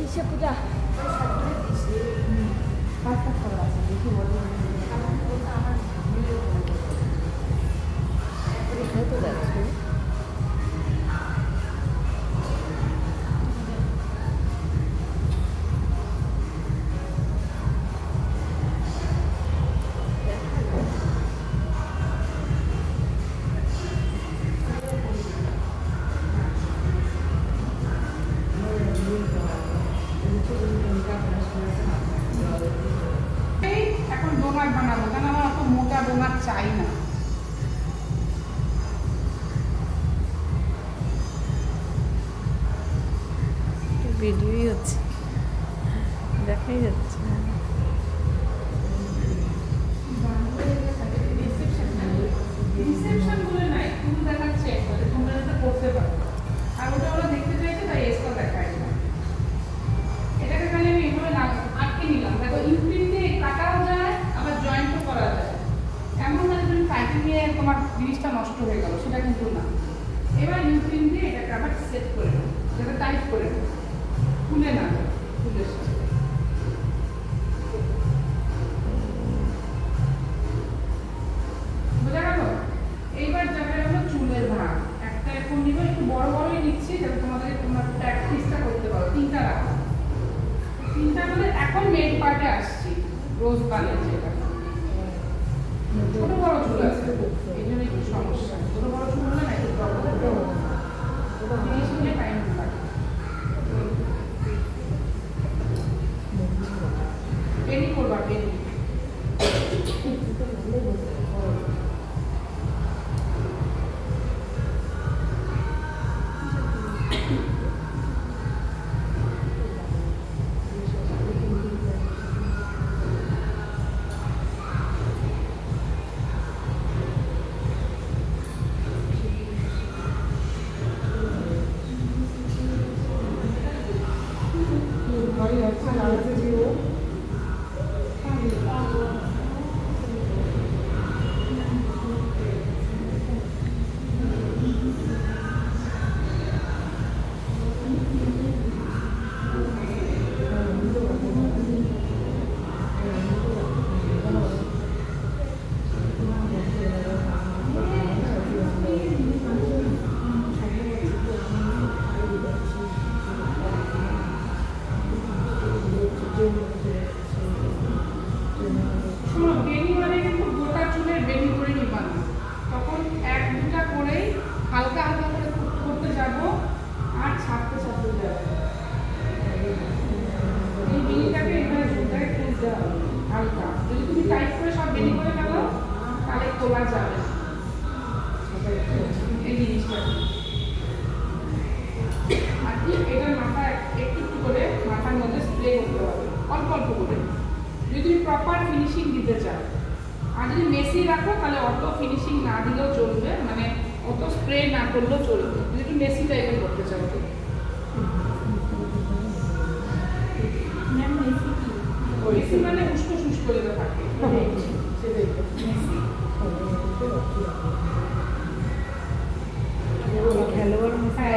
이제 보자. 우리 그래도 되지. এখন ডোনাট বানাবো, কারণ আমার অত মোটা ডোনাট চাই না। ভিডিওই হচ্ছে, দেখাই যাচ্ছে। রিসেপশন বলে নাই, তুমি দেখাচ্ছে তোমরা এটা করতে পারো। আর ওটা ওরা দেখতে চাইছে, তাই এক্সট্রা দেখাই না। এটাকে খালি আমি এভাবে আটকে নিলাম। দেখো ইমপ্রিন্ট দিয়ে কাটাও যায়, আবার জয়েন্টও করা যায়। এমন না যে তুমি কাটিং নিয়ে তোমার জিনিসটা নষ্ট হয়ে গেল, সেটা কিন্তু না। এবার ইমপ্রিন্ট দিয়ে এটাকে আবার সেট করে নাও, যাতে টাইট করে নাও, খুলে না যায় ফুলের সাথে। বোঝা গেল? এইবার যাবে হলো চুলের ভাগ। একটা এরকম নিব, একটু বড় বড়ই নিচ্ছি, যাতে তোমাদের তোমরা প্র্যাকটিসটা করতে পারো। তিনটা রাখো, তিনটা মানে এখন মেন পার্টে আসছি, রোজ বানের যেটা। ছোট বড় চুল আছে, এই জন্য একটু সমস্যা। ছোট বড় চুল হলে না একটু প্রবলেম, জিনিস নিয়ে টাইম লাগে। বেনি করবা, বেনি। শোনো, বেনি মানে কিন্তু গোটা চুলের বেনি করে নিবা না। তখন এক দুটা করেই হালকা হালকা করে করতে যাবো, আর ছাড়তে ছাড়তে যাবো। এই বেনিটাকে এখানে চুলটাকে খুলতে হবে হালকা। যদি তুমি টাইট করে সব বেনি করে ফেলো, তাহলে খোলা যাবে না এই জিনিসটা। আর কি এটার মাথা একটু একটু করে মাথার মধ্যে স্প্রে করতে হবে, অল্প অল্প করে, যদি তুমি প্রপার ফিনিশিং দিতে চাও। আর যদি মেসি রাখো, তাহলে অত ফিনিশিং না দিলেও চলবে, মানে অত স্প্রে না করলেও চলবে, যদি তুমি মেসি টাইপের করতে চাও। তো মেসি মানে উস্কো শুষ্ক যেটা থাকে, মেসি। খেলোয়াড় হ্যাঁ,